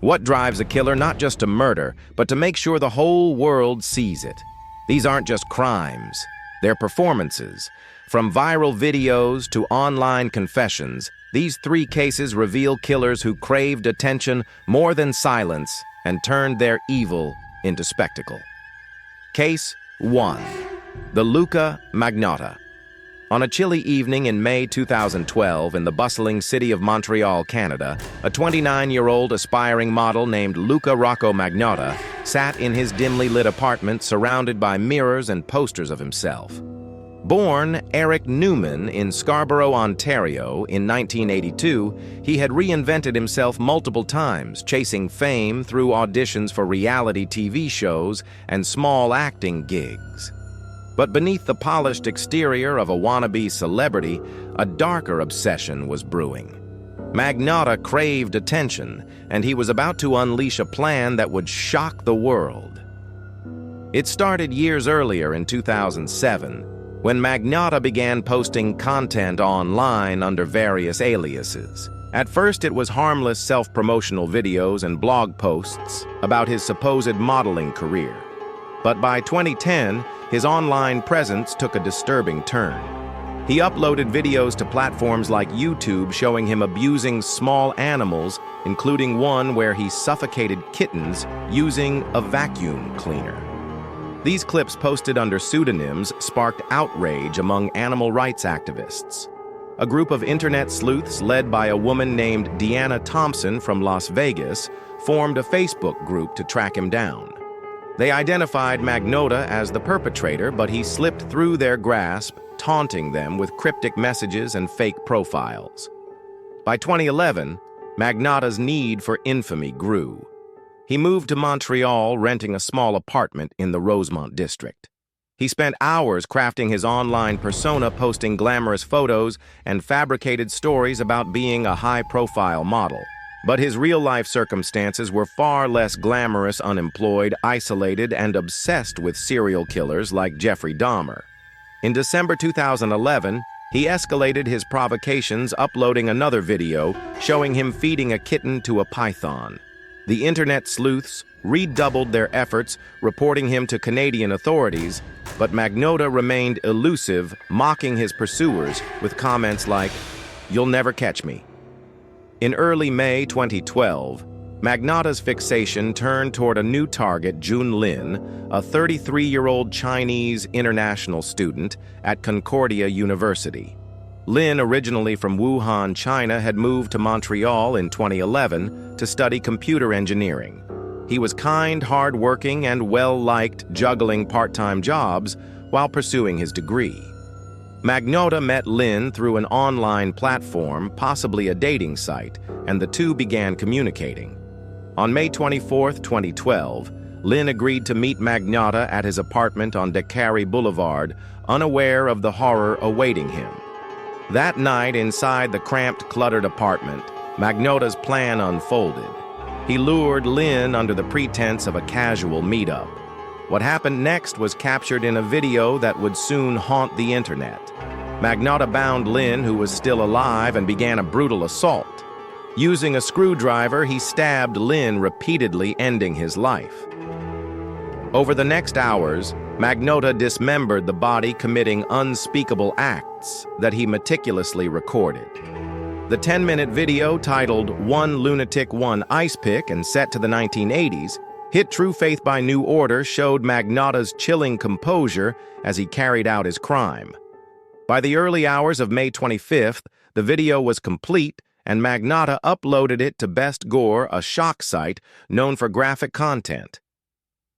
What drives a killer not just to murder, but to make sure the whole world sees it? These aren't just crimes, they're performances. From viral videos to online confessions, these 3 cases reveal killers who craved attention more than silence and turned their evil into spectacle. Case 1. The Luka Magnotta. On a chilly evening in May 2012 in the bustling city of Montreal, Canada, a 29-year-old aspiring model named Luka Magnotta sat in his dimly lit apartment surrounded by mirrors and posters of himself. Born Eric Newman in Scarborough, Ontario in 1982, he had reinvented himself multiple times, chasing fame through auditions for reality TV shows and small acting gigs. But beneath the polished exterior of a wannabe celebrity, a darker obsession was brewing. Magnotta craved attention, and he was about to unleash a plan that would shock the world. It started years earlier in 2007, when Magnotta began posting content online under various aliases. At first, it was harmless self-promotional videos and blog posts about his supposed modeling career. But by 2010, his online presence took a disturbing turn. He uploaded videos to platforms like YouTube showing him abusing small animals, including one where he suffocated kittens using a vacuum cleaner. These clips, posted under pseudonyms, sparked outrage among animal rights activists. A group of internet sleuths led by a woman named Deanna Thompson from Las Vegas formed a Facebook group to track him down. They identified Magnotta as the perpetrator, but he slipped through their grasp, taunting them with cryptic messages and fake profiles. By 2011, Magnotta's need for infamy grew. He moved to Montreal, renting a small apartment in the Rosemont district. He spent hours crafting his online persona, posting glamorous photos and fabricated stories about being a high-profile model. But his real-life circumstances were far less glamorous, unemployed, isolated, and obsessed with serial killers like Jeffrey Dahmer. In December 2011, he escalated his provocations, uploading another video showing him feeding a kitten to a python. The internet sleuths redoubled their efforts, reporting him to Canadian authorities, but Magnotta remained elusive, mocking his pursuers with comments like, "You'll never catch me." In early May 2012, Magnotta's fixation turned toward a new target, Jun Lin, a 33-year-old Chinese international student at Concordia University. Lin, originally from Wuhan, China, had moved to Montreal in 2011 to study computer engineering. He was kind, hard-working, and well-liked, juggling part-time jobs while pursuing his degree. Magnotta met Lin through an online platform, possibly a dating site, and the two began communicating. On May 24, 2012, Lin agreed to meet Magnotta at his apartment on Décarie Boulevard, unaware of the horror awaiting him. That night, inside the cramped, cluttered apartment, Magnotta's plan unfolded. He lured Lin under the pretense of a casual meetup. What happened next was captured in a video that would soon haunt the internet. Magnotta bound Lin, who was still alive, and began a brutal assault. Using a screwdriver, he stabbed Lin repeatedly, ending his life. Over the next hours, Magnotta dismembered the body, committing unspeakable acts that he meticulously recorded. The 10-minute video, titled "One Lunatic, One Ice Pick" and set to the 1980s, hit True Faith by New Order, showed Magnotta's chilling composure as he carried out his crime. By the early hours of May 25th, the video was complete, and Magnotta uploaded it to Best Gore, a shock site known for graphic content.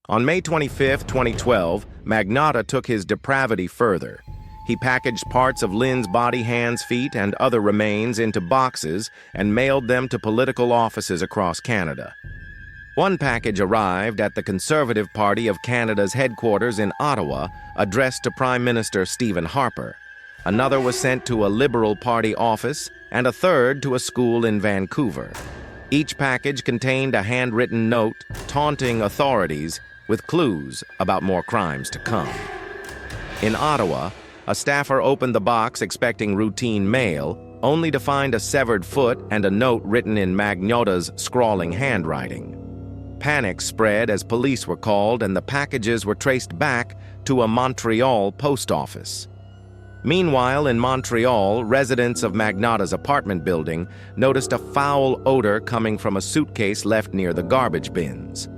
On May 25, 2012, Magnotta took his depravity further. He packaged parts of Lin's body, hands, feet, and other remains into boxes and mailed them to political offices across Canada. One package arrived at the Conservative Party of Canada's headquarters in Ottawa, addressed to Prime Minister Stephen Harper. Another was sent to a Liberal Party office, and a third to a school in Vancouver. Each package contained a handwritten note taunting authorities with clues about more crimes to come. In Ottawa, a staffer opened the box expecting routine mail, only to find a severed foot and a note written in Magnotta's scrawling handwriting. Panic spread as police were called and the packages were traced back to a Montreal post office. Meanwhile, in Montreal, residents of Magnotta's apartment building noticed a foul odor coming from a suitcase left near the garbage bins.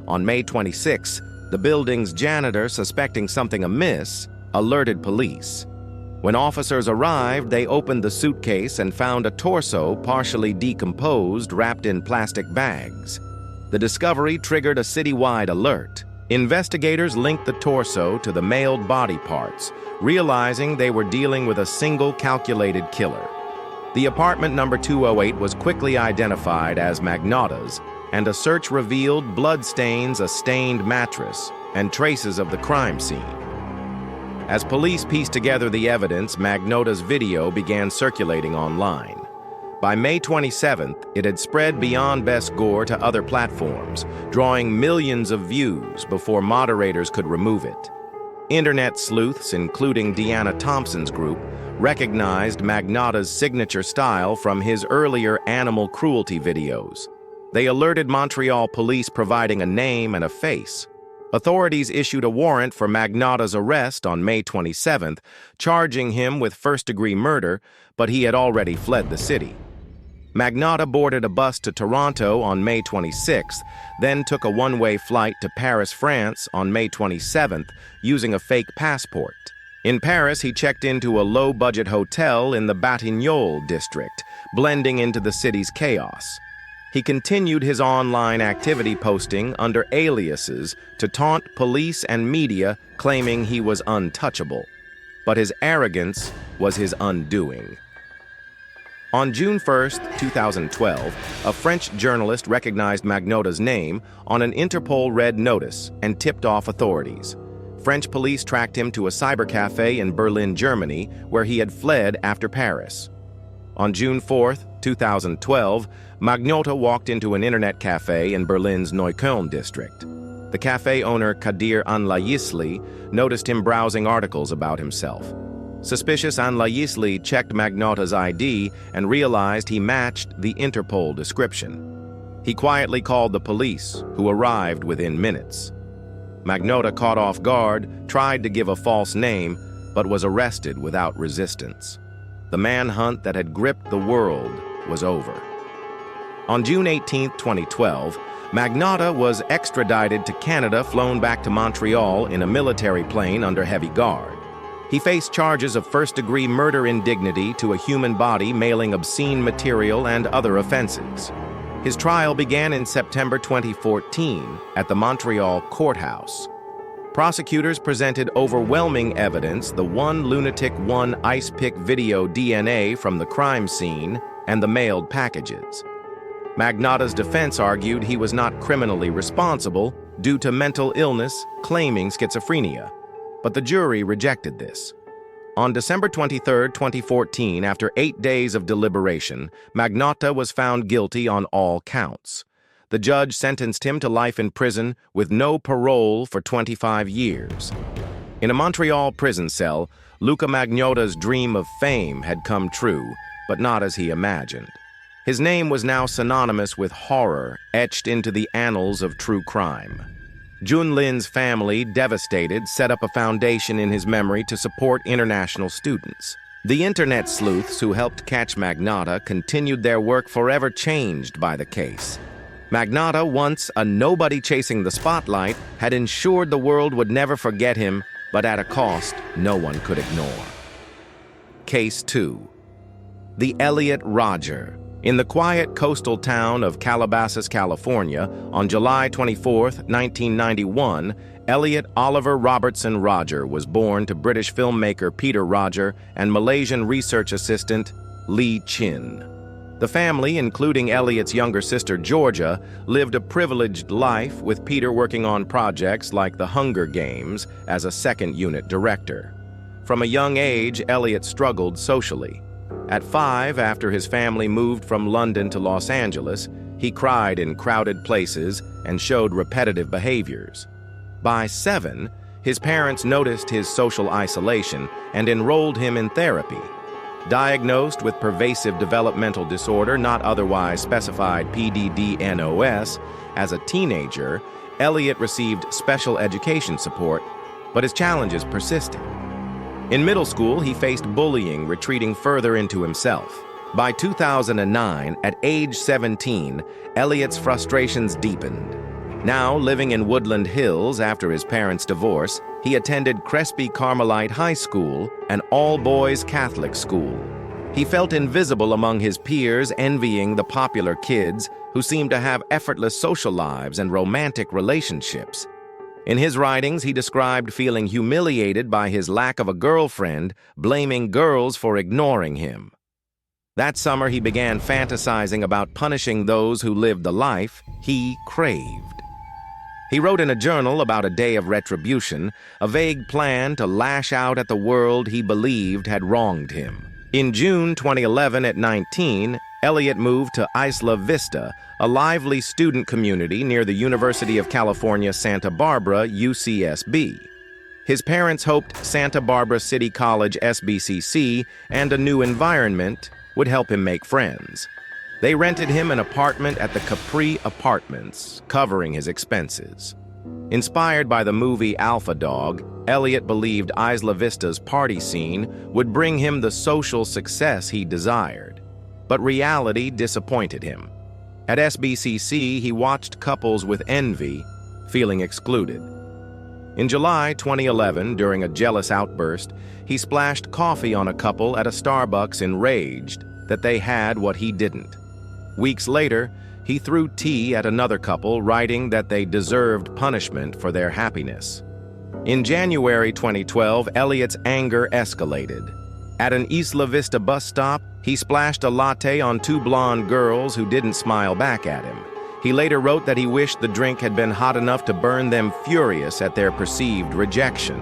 On May 26, the building's janitor, suspecting something amiss, alerted police. When officers arrived, they opened the suitcase and found a torso partially decomposed wrapped in plastic bags. The discovery triggered a citywide alert. Investigators linked the torso to the mailed body parts, realizing they were dealing with a single calculated killer. The apartment number 208 was quickly identified as Magnotta's, and a search revealed bloodstains, a stained mattress, and traces of the crime scene. As police pieced together the evidence, Magnotta's video began circulating online. By May 27th, it had spread beyond Best-Gore to other platforms, drawing millions of views before moderators could remove it. Internet sleuths, including Deanna Thompson's group, recognized Magnotta's signature style from his earlier animal cruelty videos. They alerted Montreal police, providing a name and a face. Authorities issued a warrant for Magnotta's arrest on May 27th, charging him with first-degree murder, but he had already fled the city. Magnotta boarded a bus to Toronto on May 26th, then took a one-way flight to Paris, France on May 27th, using a fake passport. In Paris, he checked into a low-budget hotel in the Batignolles district, blending into the city's chaos. He continued his online activity, posting under aliases to taunt police and media, claiming he was untouchable. But his arrogance was his undoing. On June 1, 2012, a French journalist recognized Magnotta's name on an Interpol red notice and tipped off authorities. French police tracked him to a cybercafe in Berlin, Germany, where he had fled after Paris. On June 4, 2012, Magnotta walked into an internet cafe in Berlin's Neukölln district. The cafe owner, Kadir Anlayisli, noticed him browsing articles about himself. Suspicious, Anlayisli checked Magnotta's ID and realized he matched the Interpol description. He quietly called the police, who arrived within minutes. Magnotta, caught off guard, tried to give a false name, but was arrested without resistance. The manhunt that had gripped the world was over. On June 18, 2012, Magnotta was extradited to Canada, flown back to Montreal in a military plane under heavy guard. He faced charges of first-degree murder, indignity to a human body, mailing obscene material, and other offenses. His trial began in September 2014 at the Montreal courthouse. Prosecutors presented overwhelming evidence: the One Lunatic One ice pick video DNA from the crime scene and the mailed packages. Magnotta's defense argued he was not criminally responsible due to mental illness, claiming schizophrenia. But the jury rejected this. On December 23, 2014, after 8 days of deliberation, Magnotta was found guilty on all counts. The judge sentenced him to life in prison with no parole for 25 years. In a Montreal prison cell, Luka Magnotta's dream of fame had come true, but not as he imagined. His name was now synonymous with horror, etched into the annals of true crime. Jun Lin's family, devastated, set up a foundation in his memory to support international students. The internet sleuths who helped catch Magnotta continued their work, forever changed by the case. Magnotta, once a nobody chasing the spotlight, had ensured the world would never forget him, but at a cost no one could ignore. Case 2. The Elliot Rodger. In the quiet coastal town of Calabasas, California, on July 24, 1991, Elliot Oliver Robertson Rodger was born to British filmmaker Peter Rodger and Malaysian research assistant Lee Chin. The family, including Elliot's younger sister Georgia, lived a privileged life, with Peter working on projects like The Hunger Games as a second-unit director. From a young age, Elliot struggled socially. At 5, after his family moved from London to Los Angeles, he cried in crowded places and showed repetitive behaviors. By 7, his parents noticed his social isolation and enrolled him in therapy. Diagnosed with pervasive developmental disorder not otherwise specified PDD-NOS, as a teenager, Elliot received special education support, but his challenges persisted. In middle school, he faced bullying, retreating further into himself. By 2009, at age 17, Elliot's frustrations deepened. Now, living in Woodland Hills after his parents' divorce, he attended Crespi Carmelite High School, an all-boys Catholic school. He felt invisible among his peers, envying the popular kids who seemed to have effortless social lives and romantic relationships. In his writings, he described feeling humiliated by his lack of a girlfriend, blaming girls for ignoring him. That summer, he began fantasizing about punishing those who lived the life he craved. He wrote in a journal about a day of retribution, a vague plan to lash out at the world he believed had wronged him. In June 2011, at 19, Elliot moved to Isla Vista, a lively student community near the University of California, Santa Barbara, UCSB. His parents hoped Santa Barbara City College SBCC and a new environment would help him make friends. They rented him an apartment at the Capri Apartments, covering his expenses. Inspired by the movie Alpha Dog, Elliot believed Isla Vista's party scene would bring him the social success he desired. But reality disappointed him. At SBCC, he watched couples with envy, feeling excluded. In July 2011, during a jealous outburst, he splashed coffee on a couple at a Starbucks, enraged that they had what he didn't. Weeks later, he threw tea at another couple, writing that they deserved punishment for their happiness. In January 2012, Elliot's anger escalated. At an Isla Vista bus stop, he splashed a latte on two blonde girls who didn't smile back at him. He later wrote that he wished the drink had been hot enough to burn them furious at their perceived rejection.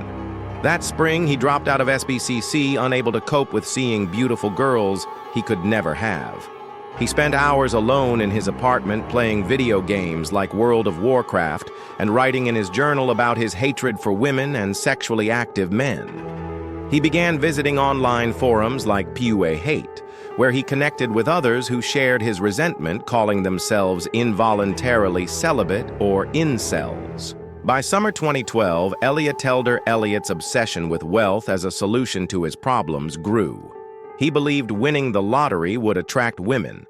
That spring, he dropped out of SBCC, unable to cope with seeing beautiful girls he could never have. He spent hours alone in his apartment playing video games like World of Warcraft and writing in his journal about his hatred for women and sexually active men. He began visiting online forums like PUA Hate, where he connected with others who shared his resentment, calling themselves involuntarily celibate or incels. By summer 2012, Elliot's obsession with wealth as a solution to his problems grew. He believed winning the lottery would attract women.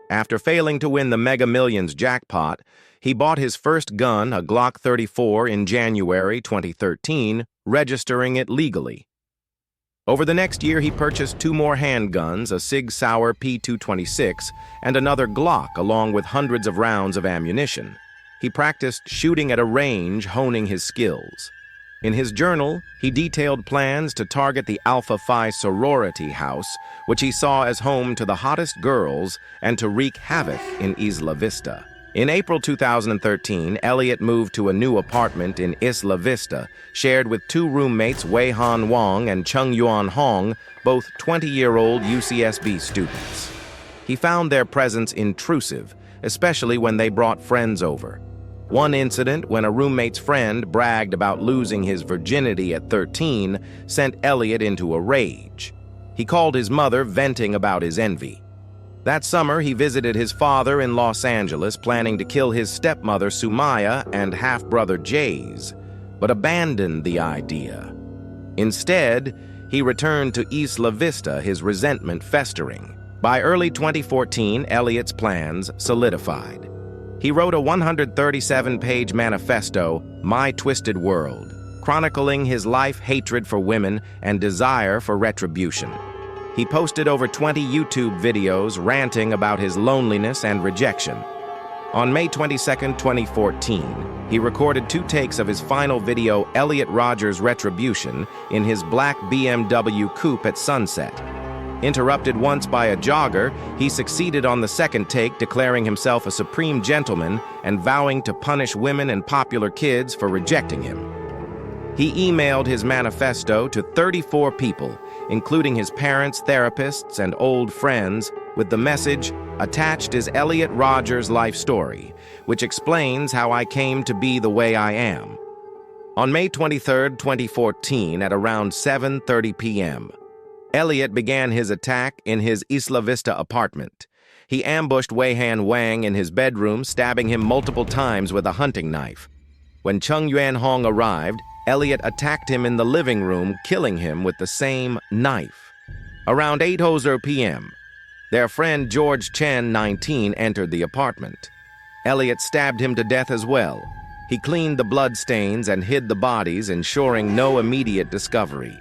After failing to win the Mega Millions jackpot, he bought his first gun, a Glock 34, in January 2013, registering it legally. Over the next year, he purchased two more handguns, a Sig Sauer P226, and another Glock, along with hundreds of rounds of ammunition. He practiced shooting at a range, honing his skills. In his journal, he detailed plans to target the Alpha Phi sorority house, which he saw as home to the hottest girls, and to wreak havoc in Isla Vista. In April 2013, Elliot moved to a new apartment in Isla Vista, shared with two roommates, Wei Han Wang and Chung Yuan Hong, both 20-year-old UCSB students. He found their presence intrusive, especially when they brought friends over. One incident, when a roommate's friend bragged about losing his virginity at 13, sent Elliot into a rage. He called his mother, venting about his envy. That summer, he visited his father in Los Angeles, planning to kill his stepmother, Sumaya, and half-brother, Jays, but abandoned the idea. Instead, he returned to Isla Vista, his resentment festering. By early 2014, Elliot's plans solidified. He wrote a 137-page manifesto, My Twisted World, chronicling his life hatred for women and desire for retribution. He posted over 20 YouTube videos ranting about his loneliness and rejection. On May 22, 2014, he recorded 2 takes of his final video, Elliot Rodger's Retribution, in his black BMW coupe at sunset. Interrupted once by a jogger, he succeeded on the second take, declaring himself a supreme gentleman and vowing to punish women and popular kids for rejecting him. He emailed his manifesto to 34 people, including his parents, therapists, and old friends, with the message, attached is Elliot Rodger's life story, which explains how I came to be the way I am. On May 23, 2014, at around 7:30 p.m., Elliot began his attack in his Isla Vista apartment. He ambushed Wei Han Wang in his bedroom, stabbing him multiple times with a hunting knife. When Chung Yuan Hong arrived, Elliot attacked him in the living room, killing him with the same knife. Around 8:00 p.m., their friend George Chen, 19, entered the apartment. Elliot stabbed him to death as well. He cleaned the bloodstains and hid the bodies, ensuring no immediate discovery.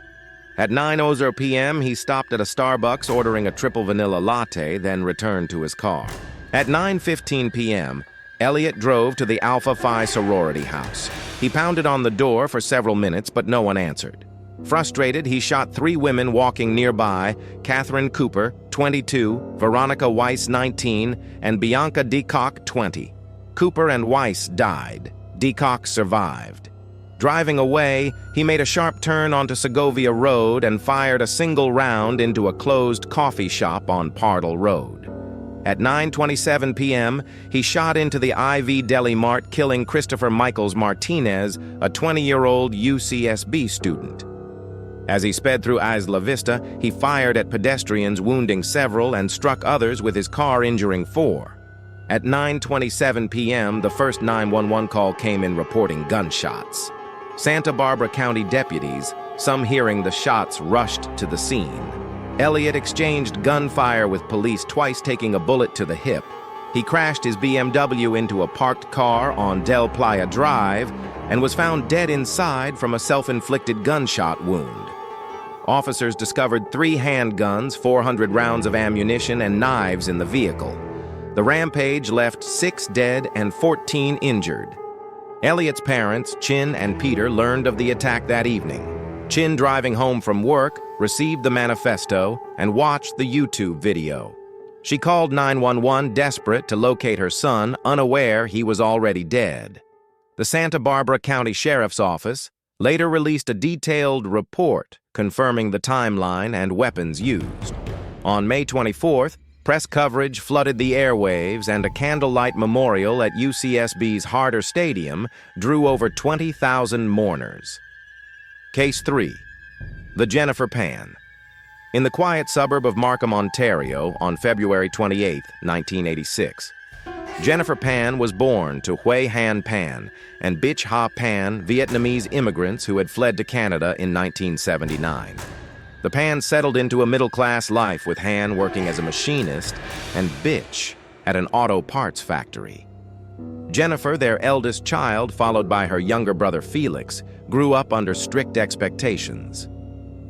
At 9:00 p.m., he stopped at a Starbucks ordering a triple vanilla latte, then returned to his car. At 9:15 p.m., Elliot drove to the Alpha Phi sorority house. He pounded on the door for several minutes, but no one answered. Frustrated, he shot 3 women walking nearby: Catherine Cooper, 22, Veronica Weiss, 19, and Bianca Decock, 20. Cooper and Weiss died. Decock survived. Driving away, he made a sharp turn onto Segovia Road and fired a single round into a closed coffee shop on Pardal Road. At 9:27 p.m., he shot into the IV Deli Mart, killing Christopher Michaels Martinez, a 20-year-old UCSB student. As he sped through Isla Vista, he fired at pedestrians, wounding several, and struck others with his car, injuring 4. At 9:27 p.m., the first 911 call came in reporting gunshots. Santa Barbara County deputies, some hearing the shots, rushed to the scene. Elliot exchanged gunfire with police, twice taking a bullet to the hip. He crashed his BMW into a parked car on Del Playa Drive and was found dead inside from a self-inflicted gunshot wound. Officers discovered 3 handguns, 400 rounds of ammunition, and knives in the vehicle. The rampage left 6 dead and 14 injured. Elliot's parents, Chin and Peter, learned of the attack that evening. Chin, driving home from work, received the manifesto and watched the YouTube video. She called 911, desperate to locate her son, unaware he was already dead. The Santa Barbara County Sheriff's Office later released a detailed report confirming the timeline and weapons used. On May 24th, press coverage flooded the airwaves, and a candlelight memorial at UCSB's Harder Stadium drew over 20,000 mourners. Case 3. The Jennifer Pan. In the quiet suburb of Markham, Ontario, on February 28, 1986, Jennifer Pan was born to Hui Han Pan and Bich Ha Pan, Vietnamese immigrants who had fled to Canada in 1979. The Pans settled into a middle-class life, with Han working as a machinist and Bitch at an auto parts factory. Jennifer, their eldest child, followed by her younger brother Felix, grew up under strict expectations.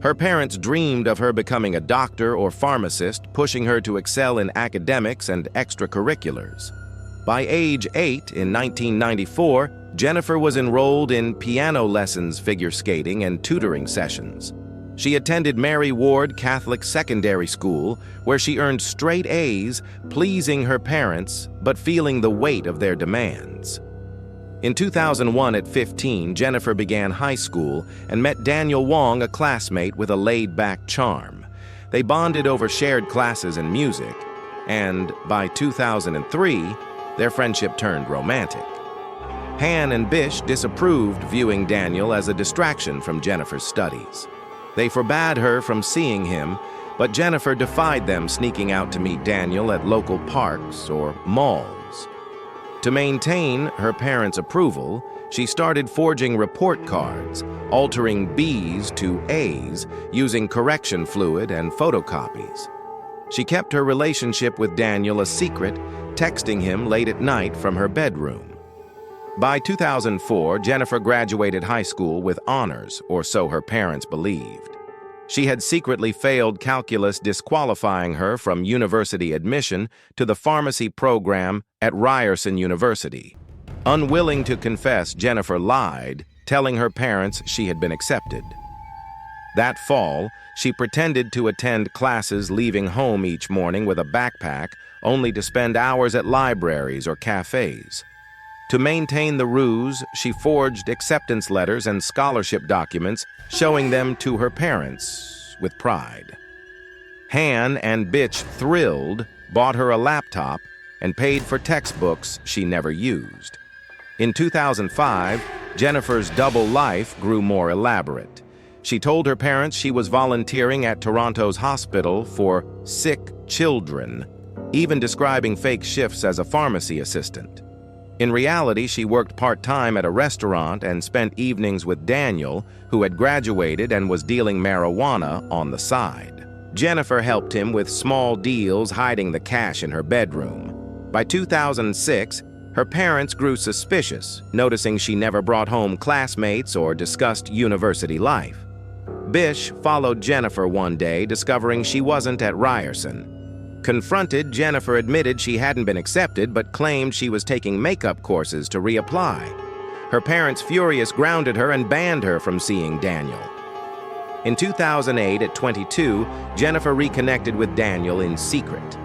Her parents dreamed of her becoming a doctor or pharmacist, pushing her to excel in academics and extracurriculars. By age 8 in 1994, Jennifer was enrolled in piano lessons, figure skating, and tutoring sessions. She attended Mary Ward Catholic Secondary School, where she earned straight A's, pleasing her parents, but feeling the weight of their demands. In 2001, at 15, Jennifer began high school and met Daniel Wong, a classmate with a laid-back charm. They bonded over shared classes and music, and by 2003, their friendship turned romantic. Han and Bish disapproved, viewing Daniel as a distraction from Jennifer's studies. They forbade her from seeing him, but Jennifer defied them, sneaking out to meet Daniel at local parks or malls. To maintain her parents' approval, she started forging report cards, altering B's to A's, using correction fluid and photocopies. She kept her relationship with Daniel a secret, texting him late at night from her bedroom. By 2004, Jennifer graduated high school with honors, or so her parents believed. She had secretly failed calculus, disqualifying her from university admission to the pharmacy program at Ryerson University. Unwilling to confess, Jennifer lied, telling her parents she had been accepted. That fall, she pretended to attend classes, leaving home each morning with a backpack, only to spend hours at libraries or cafes. To maintain the ruse, she forged acceptance letters and scholarship documents, showing them to her parents with pride. Han and Bitch, thrilled, bought her a laptop and paid for textbooks she never used. In 2005, Jennifer's double life grew more elaborate. She told her parents she was volunteering at Toronto's hospital for sick children, even describing fake shifts as a pharmacy assistant. In reality, she worked part-time at a restaurant and spent evenings with Daniel, who had graduated and was dealing marijuana on the side. Jennifer helped him with small deals, hiding the cash in her bedroom. By 2006, her parents grew suspicious, noticing she never brought home classmates or discussed university life. Bish followed Jennifer one day, discovering she wasn't at Ryerson. Confronted, Jennifer admitted she hadn't been accepted but claimed she was taking makeup courses to reapply. Her parents, furious, grounded her and banned her from seeing Daniel. In 2008, at 22, Jennifer reconnected with Daniel in secret.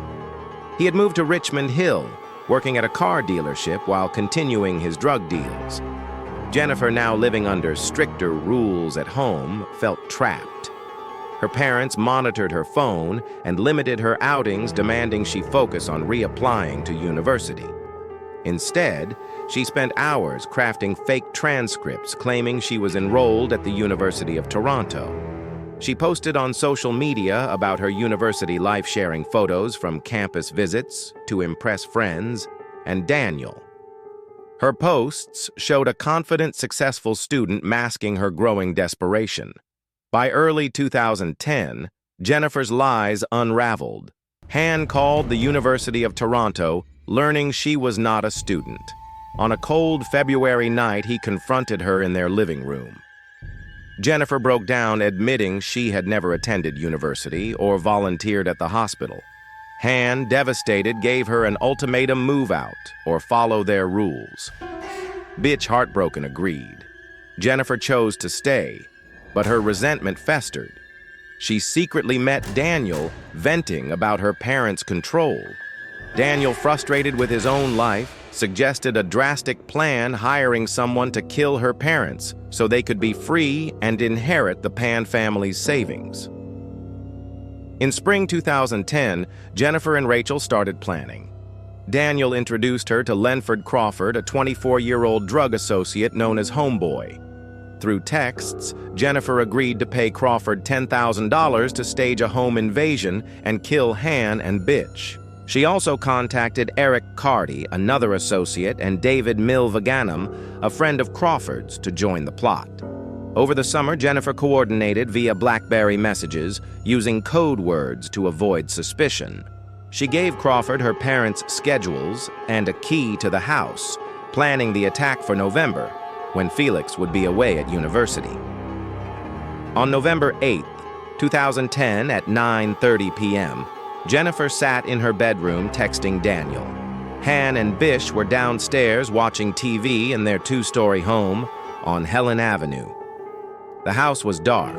He had moved to Richmond Hill, working at a car dealership while continuing his drug deals. Jennifer, now living under stricter rules at home, felt trapped. Her parents monitored her phone and limited her outings, demanding she focus on reapplying to university. Instead, she spent hours crafting fake transcripts claiming she was enrolled at the University of Toronto. She posted on social media about her university life, sharing photos from campus visits to impress friends and Daniel. Her posts showed a confident, successful student masking her growing desperation. By early 2010, Jennifer's lies unraveled. Han called the University of Toronto, learning she was not a student. On a cold February night, he confronted her in their living room. Jennifer broke down, admitting she had never attended university or volunteered at the hospital. Han, devastated, gave her an ultimatum: move out or follow their rules. Bitch, heartbroken, agreed. Jennifer chose to stay, but her resentment festered. She secretly met Daniel, venting about her parents' control. Daniel, frustrated with his own life, suggested a drastic plan, hiring someone to kill her parents so they could be free and inherit the Pan family's savings. In spring 2010, Jennifer and Rachel started planning. Daniel introduced her to Lenford Crawford, a 24-year-old drug associate known as Homeboy. Through texts, Jennifer agreed to pay Crawford $10,000 to stage a home invasion and kill Han and Bitch. She also contacted Eric Carty, another associate, and David Milvaganam, a friend of Crawford's, to join the plot. Over the summer, Jennifer coordinated via BlackBerry messages, using code words to avoid suspicion. She gave Crawford her parents' schedules and a key to the house, planning the attack for November, when Felix would be away at university. On November 8, 2010, at 9:30 p.m., Jennifer sat in her bedroom texting Daniel. Han and Bish were downstairs watching TV in their two-story home on Helen Avenue. The house was dark,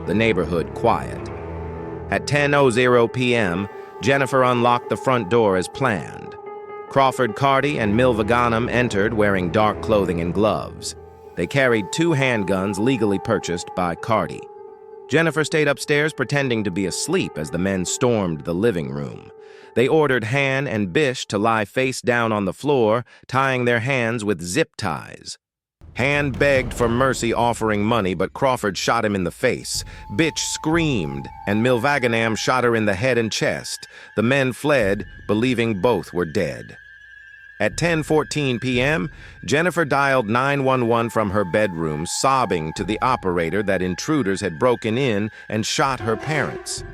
the neighborhood quiet. At 10:00 p.m., Jennifer unlocked the front door as planned. Crawford, Carty, and Milvaganam entered wearing dark clothing and gloves. They carried 2 handguns legally purchased by Carty. Jennifer stayed upstairs pretending to be asleep as the men stormed the living room. They ordered Han and Bish to lie face down on the floor, tying their hands with zip ties. Han begged for mercy, offering money, but Crawford shot him in the face. Bitch screamed, and Milvaganam shot her in the head and chest. The men fled, believing both were dead. At 10:14 p.m., Jennifer dialed 911 from her bedroom, sobbing to the operator that intruders had broken in and shot her parents.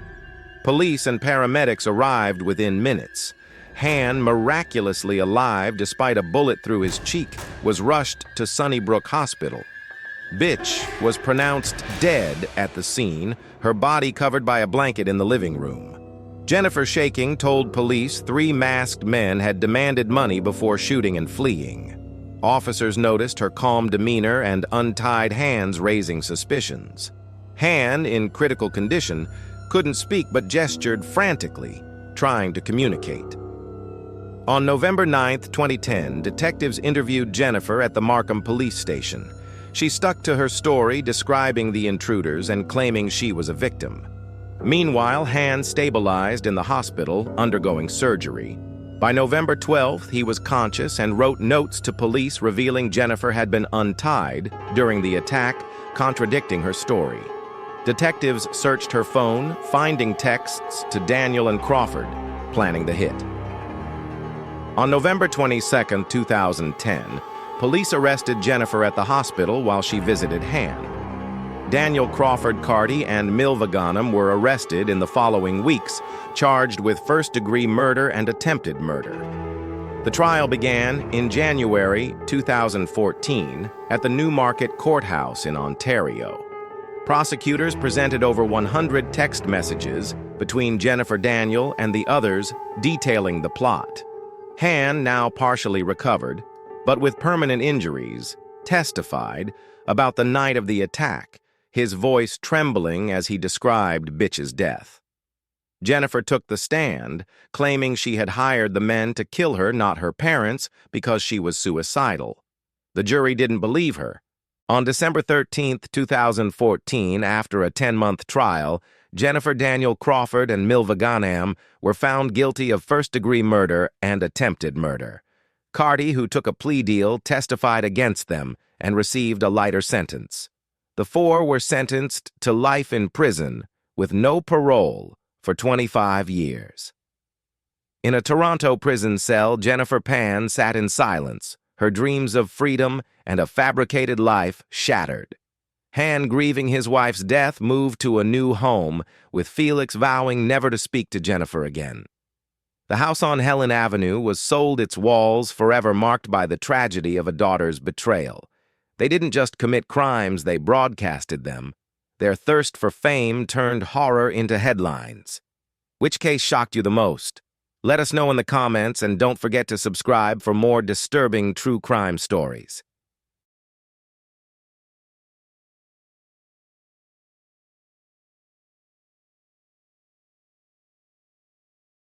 Police and paramedics arrived within minutes. Han, miraculously alive despite a bullet through his cheek, was rushed to Sunnybrook Hospital. Bitch was pronounced dead at the scene, her body covered by a blanket in the living room. Jennifer, shaking, told police 3 masked men had demanded money before shooting and fleeing. Officers noticed her calm demeanor and untied hands, raising suspicions. Han, in critical condition, couldn't speak but gestured frantically, trying to communicate. On November 9, 2010, detectives interviewed Jennifer at the Markham police station. She stuck to her story, describing the intruders and claiming she was a victim. Meanwhile, Han stabilized in the hospital, undergoing surgery. By November 12th, he was conscious and wrote notes to police revealing Jennifer had been untied during the attack, contradicting her story. Detectives searched her phone, finding texts to Daniel and Crawford, planning the hit. On November 22, 2010, police arrested Jennifer at the hospital while she visited Han. Daniel Crawford Carty and Milva Ghanem were arrested in the following weeks, charged with first-degree murder and attempted murder. The trial began in January 2014 at the Newmarket Courthouse in Ontario. Prosecutors presented over 100 text messages between Jennifer Daniel and the others detailing the plot. Han, now partially recovered, but with permanent injuries, testified about the night of the attack, his voice trembling as he described Bitch's death. Jennifer took the stand, claiming she had hired the men to kill her, not her parents, because she was suicidal. The jury didn't believe her. On December 13, 2014, after a 10-month trial, Jennifer Daniel Crawford and Milva Ghanem were found guilty of first-degree murder and attempted murder. Carty, who took a plea deal, testified against them and received a lighter sentence. The four were sentenced to life in prison with no parole for 25 years. In a Toronto prison cell, Jennifer Pan sat in silence, her dreams of freedom and a fabricated life shattered. Han, grieving his wife's death, moved to a new home, with Felix vowing never to speak to Jennifer again. The house on Helen Avenue was sold, its walls forever marked by the tragedy of a daughter's betrayal. They didn't just commit crimes, they broadcasted them. Their thirst for fame turned horror into headlines. Which case shocked you the most? Let us know in the comments, and don't forget to subscribe for more disturbing true crime stories.